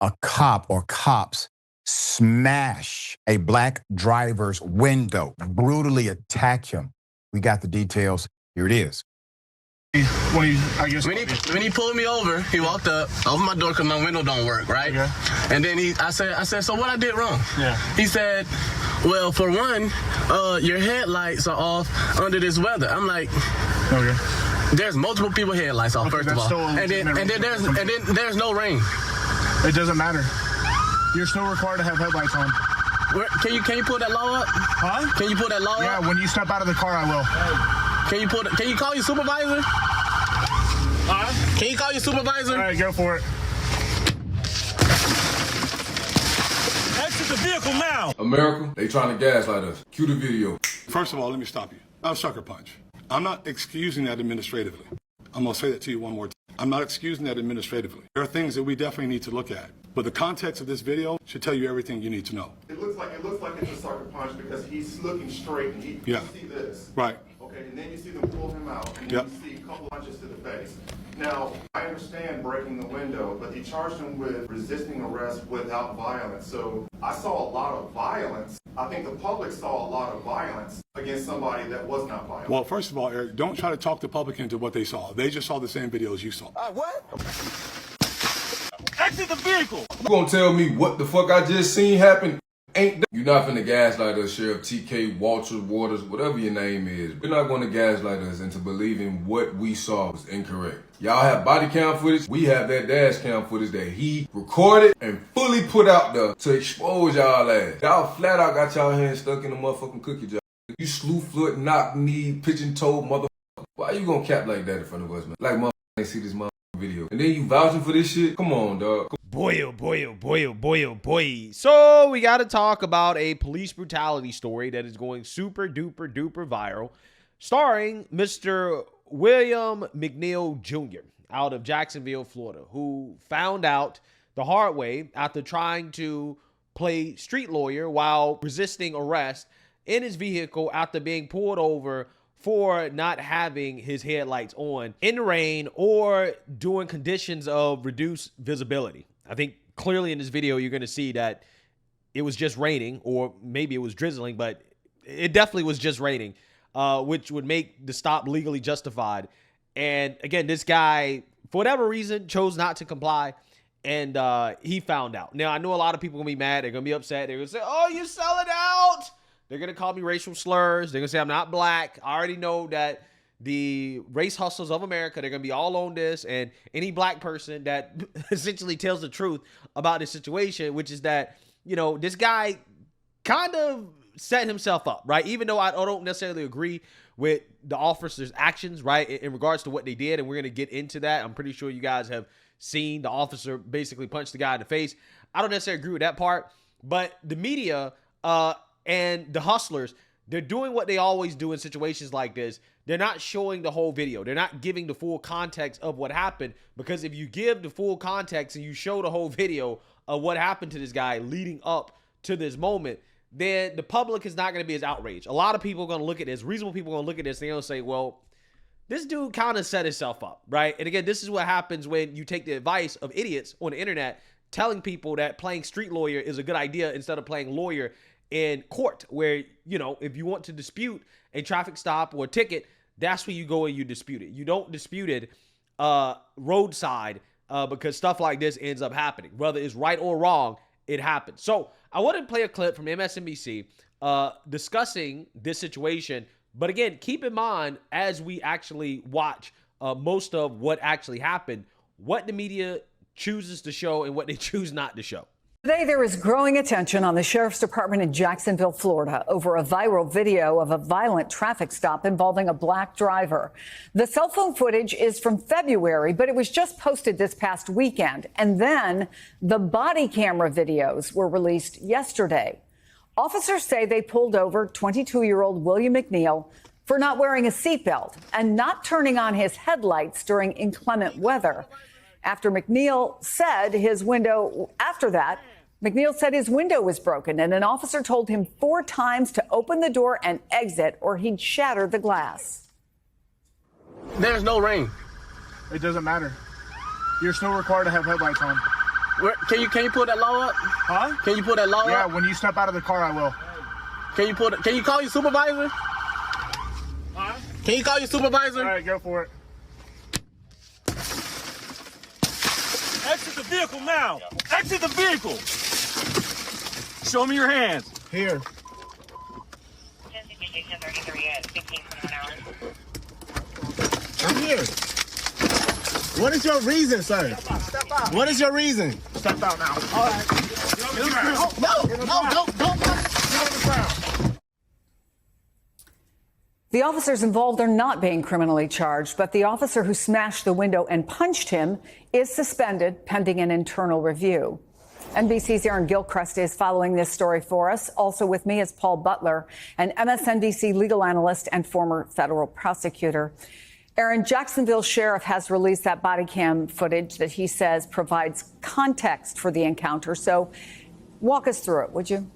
a cop or cops smash a black driver's window, brutally attack him. We got the details. Here it is. When he pulled me over, he walked up, opened my door because my window don't work, right? Okay. And then I said, so what I did wrong? Yeah. He said, well, for one, your headlights are off under this weather. I'm like, okay. There's multiple people headlights off, first of all. And then there's no rain. It doesn't matter. You're still required to have headlights on. Can you pull that law up? Huh? Can you pull that law up? Yeah, when you step out of the car, I will. Can you call your supervisor? Can you call your supervisor? All right, go for it. Exit the vehicle now. America, they trying to gaslight us. Cue the video. First of all, let me stop you. That was sucker punch. I'm not excusing that administratively. I'm going to say that to you one more time. I'm not excusing that administratively. There are things that we definitely need to look at. But the context of this video should tell you everything you need to know. It looks like it's a sucker punch because he's looking straight and you see this. Right. Okay, and then you see them pull him out and then you see a couple punches to the face. Now, I understand breaking the window, but they charged him with resisting arrest without violence. So I saw a lot of violence. I think the public saw a lot of violence against somebody that was not violent. Well, first of all, Eric, don't try to talk the public into what they saw. They just saw the same video as you saw. What? Exit the vehicle. You gonna tell me what the fuck I just seen happen? Ain't that? You're not finna gaslight us, Sheriff TK, Walters, Waters, whatever your name is. You're not gonna gaslight us into believing what we saw was incorrect. Y'all have body cam footage. We have that dash cam footage that he recorded and fully put out there to expose y'all ass. Y'all flat out got y'all hands stuck in the motherfucking cookie jar. You slew foot, knock knee, pigeon toe, motherfucker. Why you gonna cap like that in front of us, man? Like motherfucker ain't see this motherfucker video. And then you vouching for this shit? Come on, dog. Boy, oh boy, oh boy, oh boy, oh boy. So we got to talk about a police brutality story that is going super duper duper viral, starring Mr. William McNeil Jr. out of Jacksonville, Florida, who found out the hard way after trying to play street lawyer while resisting arrest in his vehicle after being pulled over for not having his headlights on in the rain or doing conditions of reduced visibility. I think clearly in this video, you're going to see that it was just raining, or maybe it was drizzling, but it definitely was just raining, which would make the stop legally justified. And again, this guy, for whatever reason, chose not to comply, and he found out. Now, I know a lot of people are going to be mad. They're going to be upset. They're going to say, oh, you're selling out. They're going to call me racial slurs. They're going to say I'm not black. I already know that the race hustlers of America, they're going to be all on this. And any black person that essentially tells the truth about this situation, which is that, you know, this guy kind of set himself up, right? Even though I don't necessarily agree with the officer's actions, right, in regards to what they did. And we're going to get into that. I'm pretty sure you guys have seen the officer basically punch the guy in the face. I don't necessarily agree with that part. But the media and the hustlers, they're doing what they always do in situations like this. They're not showing the whole video. They're not giving the full context of what happened, because if you give the full context and you show the whole video of what happened to this guy leading up to this moment, then the public is not going to be as outraged. A lot of people are going to look at this, reasonable people are going to look at this, and they're going to say, well, this dude kind of set himself up, right? And again, this is what happens when you take the advice of idiots on the internet telling people that playing street lawyer is a good idea instead of playing lawyer in court, where, you know, if you want to dispute a traffic stop or a ticket, that's where you go and you dispute it. You don't dispute it roadside because stuff like this ends up happening. Whether it's right or wrong, it happens. So I want to play a clip from MSNBC discussing this situation. But again, keep in mind, as we actually watch most of what actually happened, what the media chooses to show and what they choose not to show. Today, there is growing attention on the Sheriff's Department in Jacksonville, Florida, over a viral video of a violent traffic stop involving a black driver. The cell phone footage is from February, but it was just posted this past weekend. And then the body camera videos were released yesterday. Officers say they pulled over 22-year-old William McNeil for not wearing a seatbelt and not turning on his headlights during inclement weather. After McNeil said his window, McNeil said his window was broken, and an officer told him 4 times to open the door and exit, or he'd shatter the glass. There's no rain. It doesn't matter. You're still required to have headlights on. Can you pull that law up? Huh? Can you pull that law up? Yeah, when you step out of the car, I will. Can you call your supervisor? Huh? Can you call your supervisor? All right, go for it. Exit the vehicle now. Exit the vehicle. Show me your hands. Here. I'm here. What is your reason, sir? Step out. What is your reason? Step out now. All right. No, don't. The officers involved are not being criminally charged, but the officer who smashed the window and punched him is suspended pending an internal review. NBC's Aaron Gilchrist is following this story for us. Also with me is Paul Butler, an MSNBC legal analyst and former federal prosecutor. Aaron, Jacksonville sheriff has released that body cam footage that he says provides context for the encounter. So walk us through it, would you?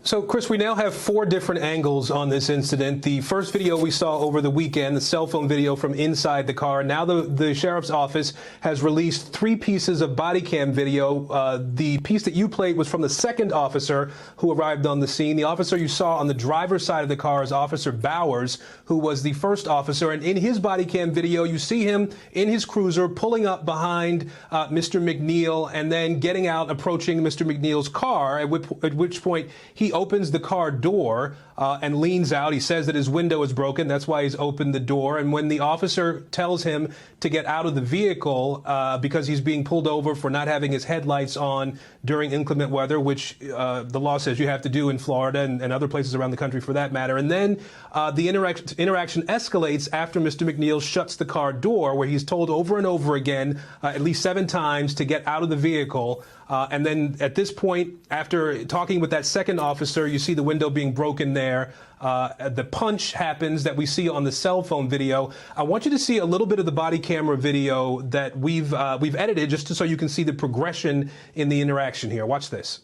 So, Chris, we now have 4 different angles on this incident. The first video we saw over the weekend, the cell phone video from inside the car. Now the sheriff's office has released 3 pieces of body cam video. The piece that you played was from the second officer who arrived on the scene. The officer you saw on the driver's side of the car is Officer Bowers, who was the first officer. And in his body cam video, you see him in his cruiser pulling up behind Mr. McNeil and then getting out, approaching Mr. McNeil's car, at which point he opens the car door and leans out. He says that his window is broken. That's why he's opened the door. And when the officer tells him to get out of the vehicle because he's being pulled over for not having his headlights on during inclement weather, which the law says you have to do in Florida and other places around the country for that matter. And then the interaction escalates after Mr. McNeil shuts the car door, where he's told over and over again, at least 7 times, to get out of the vehicle. And then at this point, after talking with that second officer, you see the window being broken there. The punch happens that we see on the cell phone video. I want you to see a little bit of the body camera video that we've edited just so you can see the progression in the interaction here. Watch this.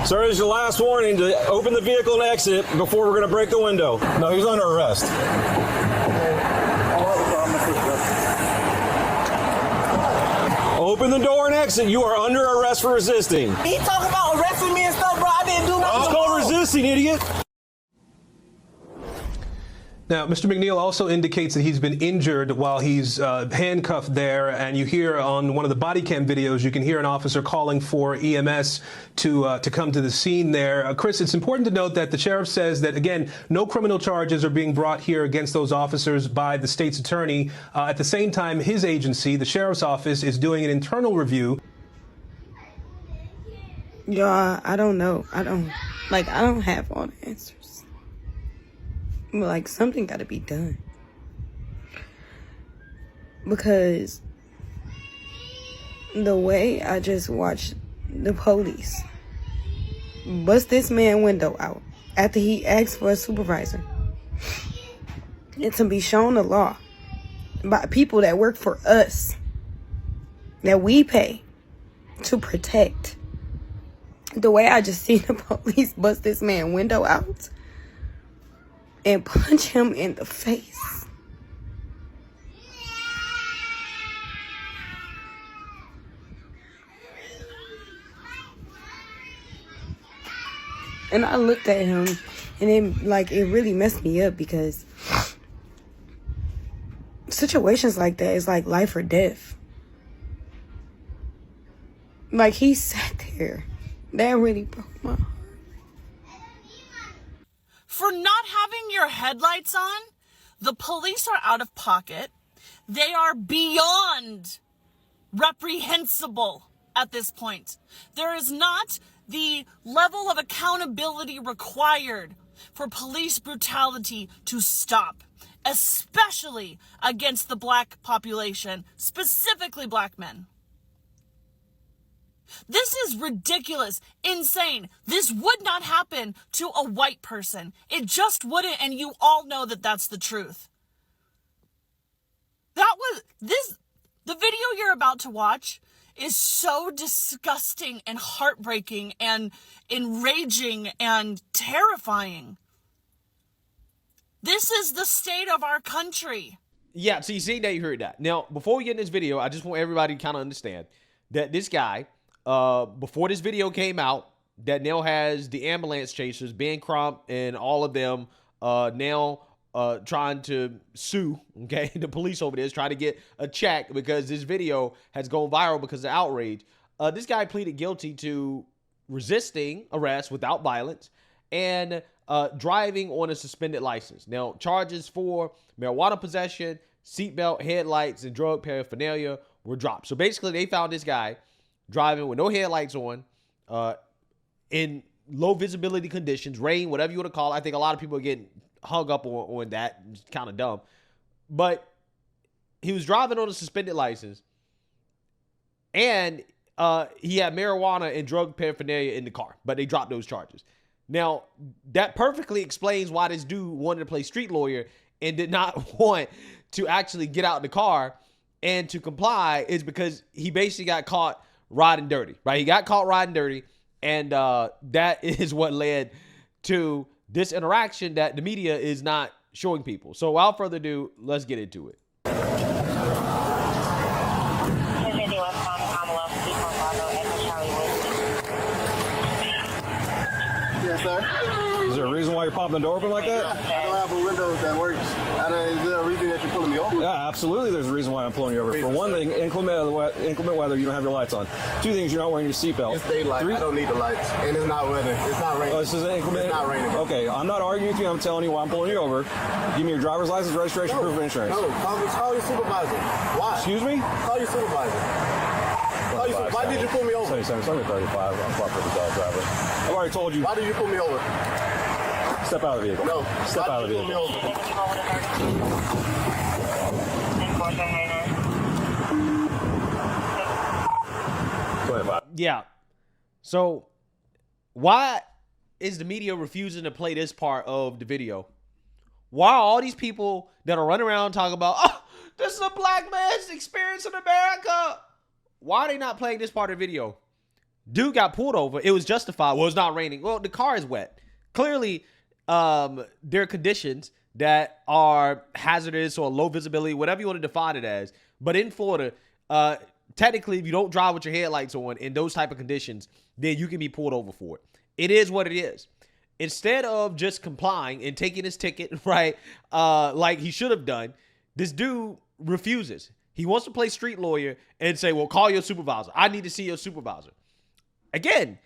Sir, this is your last warning to open the vehicle and exit before we're going to break the window. No, he's under arrest. Open the door and exit. You are under arrest for resisting. He talking about arresting me and stuff, bro. I didn't do nothing. It's called resisting, idiot. Now, Mr. McNeil also indicates that he's been injured while he's handcuffed there, and you hear on one of the body cam videos, you can hear an officer calling for EMS to come to the scene there. Chris, it's important to note that the sheriff says that, again, no criminal charges are being brought here against those officers by the state's attorney. At the same time, his agency, the sheriff's office, is doing an internal review. Yeah, I don't know. I don't have all the answers. Like, something got to be done. Because the way I just watched the police bust this man window out after he asked for a supervisor, and to be shown the law by people that work for us, that we pay to protect. The way I just seen the police bust this man window out and punch him in the face. And I looked at him, and it really messed me up, because situations like that is like life or death. Like, he sat there. That really broke my heart. For not having your headlights on, the police are out of pocket. They are beyond reprehensible at this point. There is not the level of accountability required for police brutality to stop, especially against the black population, specifically black men. This is ridiculous, insane. This would not happen to a white person. It just wouldn't, and you all know that that's the truth. The video you're about to watch is so disgusting and heartbreaking and enraging and terrifying. This is the state of our country. Yeah, so you see that, you heard that. Now, before we get in this video, I just want everybody to kind of understand that this guy, before this video came out, that now has the ambulance chasers, Ben Crump and all of them now trying to sue, okay, the police over there is trying to get a check because this video has gone viral because of outrage. This guy pleaded guilty to resisting arrest without violence and driving on a suspended license. Now, charges for marijuana possession, seatbelt, headlights, and drug paraphernalia were dropped. So basically, they found this guy driving with no headlights on, in low visibility conditions, rain, whatever you want to call it. I think a lot of people are getting hung up on that. It's kind of dumb. But he was driving on a suspended license, and he had marijuana and drug paraphernalia in the car, but they dropped those charges. Now, that perfectly explains why this dude wanted to play street lawyer and did not want to actually get out the car and to comply, is because he basically got caught riding dirty, right? He got caught riding dirty, and that is what led to this interaction that the media is not showing people. So without further ado, let's get into it. Yes, sir. Is there a reason why you're popping the door open like that? I don't have a window that works. Is there a reason that you're pulling me over? Yeah, absolutely. There's a reason why I'm pulling you over. For one thing, inclement weather, you don't have your lights on. Two things, you're not wearing your seatbelt. It's daylight. I don't need the lights, and it's not weather. It's not raining. Oh, this is inclement. It's not raining. Okay, I'm not arguing with you. I'm telling you why I'm pulling you over. Give me your driver's license, registration, proof of insurance. No, call your supervisor. Why? Excuse me? Call your supervisor. Why did you pull me over? 77, 35. I'm fucking with the dog driver. I've already told you. Why did you pull me over? Step out of the vehicle. No. Step out of the vehicle. Yeah. So why is the media refusing to play this part of the video? Why are all these people that are running around talking about, oh, this is a black man's experience in America? Why are they not playing this part of the video? Dude got pulled over. It was justified. Well, it's not raining. Well, the car is wet. Clearly, there are conditions that are hazardous or low visibility, whatever you want to define it as. But in Florida, technically, if you don't drive with your headlights on in those type of conditions, then you can be pulled over for it. It is what it is. Instead of just complying and taking his ticket, right, like he should have done, this dude refuses. He wants to play street lawyer and say, well, call your supervisor. I need to see your supervisor. Again,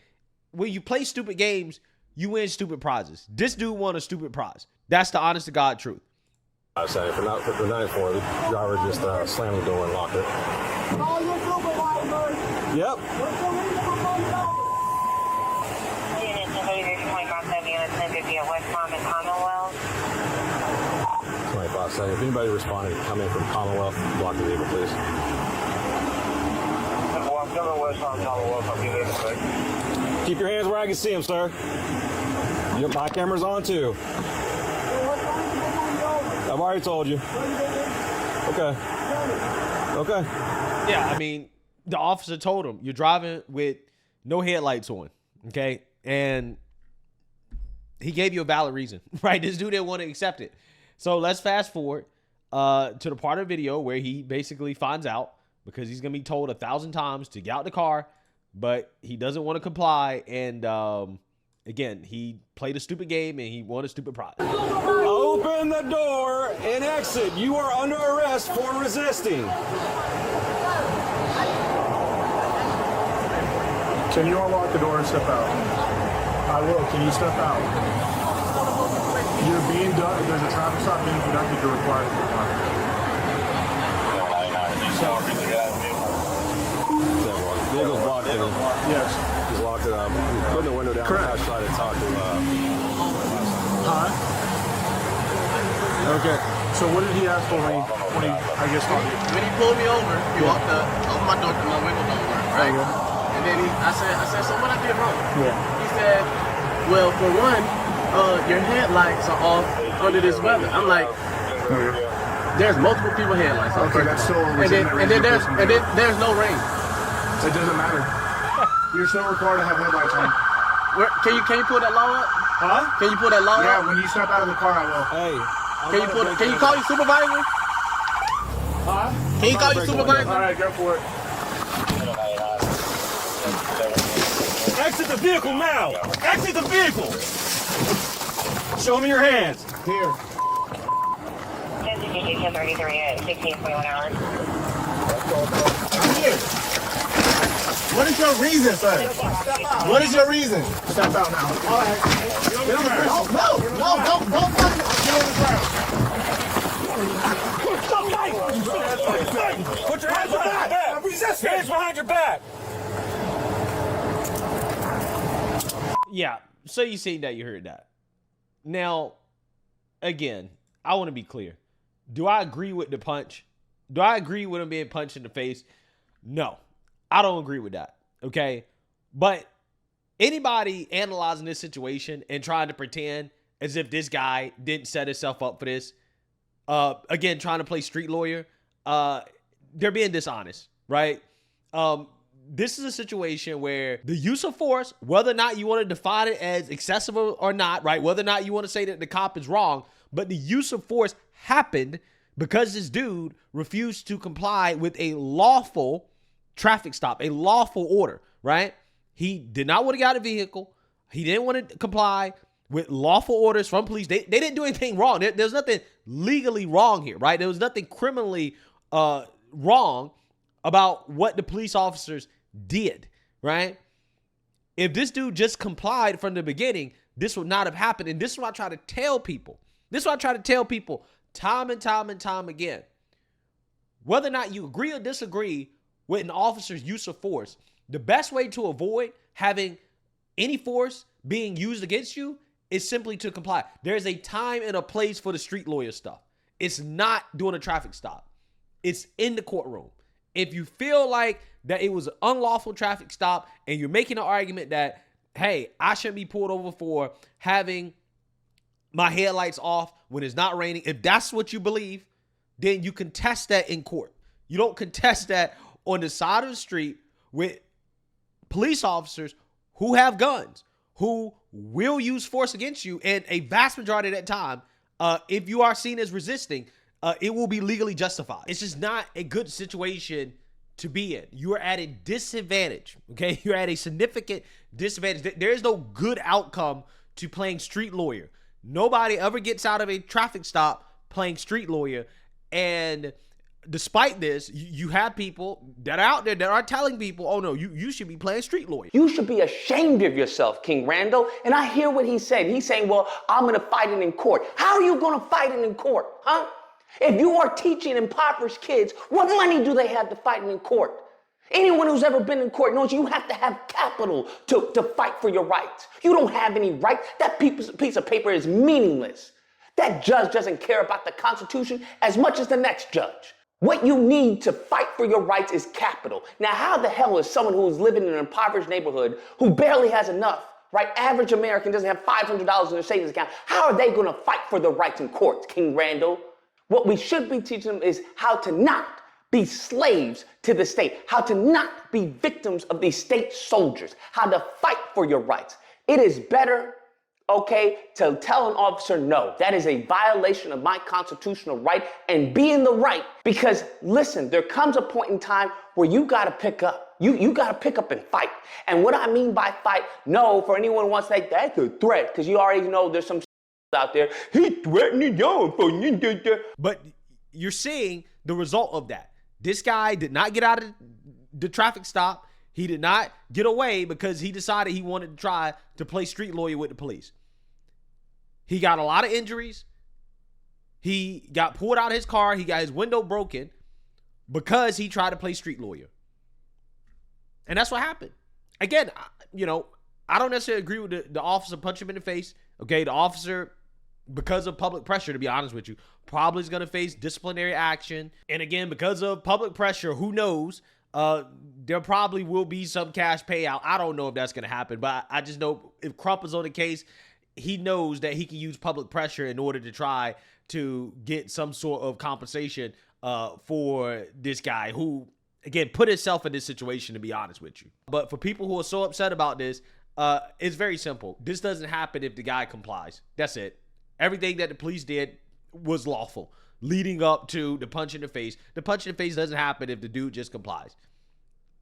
when you play stupid games, you win stupid prizes. This dude won a stupid prize. That's the honest to God truth. I say for 94, the driver just slammed the door and locked it. Call your supervisor. Yep. What's the reason for calling out? Unit 2570 unit 1050 at West Palm and Commonwealth. 25 seconds. If anybody responded, come in from Commonwealth, block the vehicle, please. Well, I'm coming West Palm, Commonwealth. I'll be there in a sec. Keep your hands where I can see them, sir. Yep, my camera's on too. I've already told you. Okay. Okay. Yeah, I mean, the officer told him, you're driving with no headlights on, okay? And he gave you a valid reason, right? This dude didn't want to accept it. So let's fast forward to the part of the video where he basically finds out, because he's going to be told 1,000 times to get out the car, but he doesn't want to comply. And again, he played a stupid game and he won a stupid prize. Open the door and exit. You are under arrest for resisting. Can you unlock the door and step out? I will. Can you step out? You're being done. If there's a traffic stop being conducted, you're required to comply. Vehicle's blocked in. Yes. He's locked it up. He's putting the window down. Correct. I tried to talk to Huh? Okay. So what did he ask for when he I guess, talked to you? When he pulled me over, he walked up, opened my door because my window don't work, right? And then I said, so what I did wrong? Yeah. He said, well, for one, your headlights are off under this weather. I'm like, there's multiple people headlights. Okay, that's still and then there's no rain. It doesn't matter. You're still required to have headlights on. Can you pull that law up? Huh? Can you pull that law up? Yeah, when you step out of the car, I will. Hey. Can you call your supervisor? Can you call your supervisor? All right, go for it. Exit the vehicle now! Exit the vehicle! Show me your hands. Here. 1033 at 16:21 hours. I'm here. What is your reason, sir? What is your reason? Step out now. All right. No, don't fucking get on the ground. Put your hands behind your back! Resist! Hands behind your back! Yeah, so you seen that, you heard that. Now, again, I want to be clear. Do I agree with the punch? Do I agree with him being punched in the face? No, I don't agree with that, okay? But anybody analyzing this situation and trying to pretend as if this guy didn't set himself up for this, again, trying to play street lawyer, they're being dishonest, right? This is a situation where the use of force, whether or not you want to define it as excessive or not, right? Whether or not you want to say that the cop is wrong, but the use of force happened because this dude refused to comply with a lawful traffic stop, a lawful order, right? He did not want to get out of the vehicle. He didn't want to comply with lawful orders from police. They didn't do anything wrong. There's nothing legally wrong here, right? There was nothing criminally wrong about what the police officers did, right? If this dude just complied from the beginning, this would not have happened. And this is what I try to tell people. This is what I try to tell people time and time and time again. Whether or not you agree or disagree with an officer's use of force, the best way to avoid having any force being used against you is simply to comply. There's a time and a place for the street lawyer stuff. It's not doing a traffic stop. It's in the courtroom. If you feel like that it was an unlawful traffic stop and you're making an argument that, hey, I shouldn't be pulled over for having my headlights off when it's not raining, if that's what you believe, then you contest that in court. You don't contest that on the side of the street with police officers who have guns, who will use force against you. And a vast majority of that time, if you are seen as resisting, it will be legally justified. It's just not a good situation to be in. You are at a disadvantage, okay? You're at a significant disadvantage. There is no good outcome to playing street lawyer. Nobody ever gets out of a traffic stop playing street lawyer. And despite this, you have people that are out there that are telling people, oh no, you should be playing street lawyer. You should be ashamed of yourself, King Randall. And I hear what he said. He's saying, well, I'm going to fight it in court. How are you going to fight it in court, huh? If you are teaching impoverished kids, what money do they have to fight in court? Anyone who's ever been in court knows you have to have capital to fight for your rights. You don't have any right. That piece of paper is meaningless. That judge doesn't care about the Constitution as much as the next judge. What you need to fight for your rights is capital. Now, how the hell is someone who's living in an impoverished neighborhood who barely has enough, right? Average American doesn't have $500 in their savings account. How are they going to fight for their rights in courts, King Randall? What we should be teaching them is how to not be slaves to the state, how to not be victims of these state soldiers, how to fight for your rights. It is better, okay, to tell an officer, no, that is a violation of my constitutional right, and be in the right. Because listen, there comes a point in time where you got to pick up. You got to pick up and fight. And what I mean by fight, no, for anyone who wants to say that's a threat, because you already know there's some out there. He threatening y'all for you. But you're seeing the result of that. This guy did not get out of the traffic stop. He did not get away because he decided he wanted to try to play street lawyer with the police. He got a lot of injuries. He got pulled out of his car. He got his window broken because he tried to play street lawyer. And that's what happened. Again, I don't necessarily agree with the officer punching him in the face. Okay, the officer, because of public pressure, to be honest with you, probably is going to face disciplinary action. And again, because of public pressure, who knows, there probably will be some cash payout. I don't know if that's going to happen, but I just know if Crump is on the case, he knows that he can use public pressure in order to try to get some sort of compensation for this guy who, again, put himself in this situation, to be honest with you. But for people who are so upset about this, it's very simple. This doesn't happen if the guy complies. That's it. Everything that the police did was lawful. leading up to the punch in the face. The punch in the face doesn't happen if the dude just complies.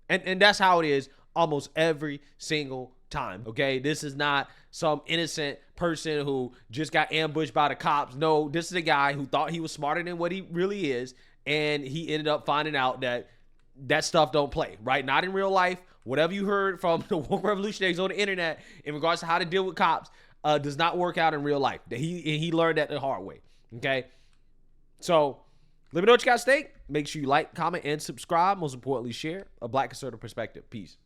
And that's how it is almost every single time, okay? This is not some innocent person who just got ambushed by the cops. No, this is a guy who thought he was smarter than what he really is, and he ended up finding out that that stuff don't play, right? Not in real life. Whatever you heard from the woke revolutionaries on the internet in regards to how to deal with cops does not work out in real life. He learned that the hard way, okay? So let me know what you guys think. Make sure you like, comment, and subscribe. Most importantly, share a Black conservative perspective. Peace.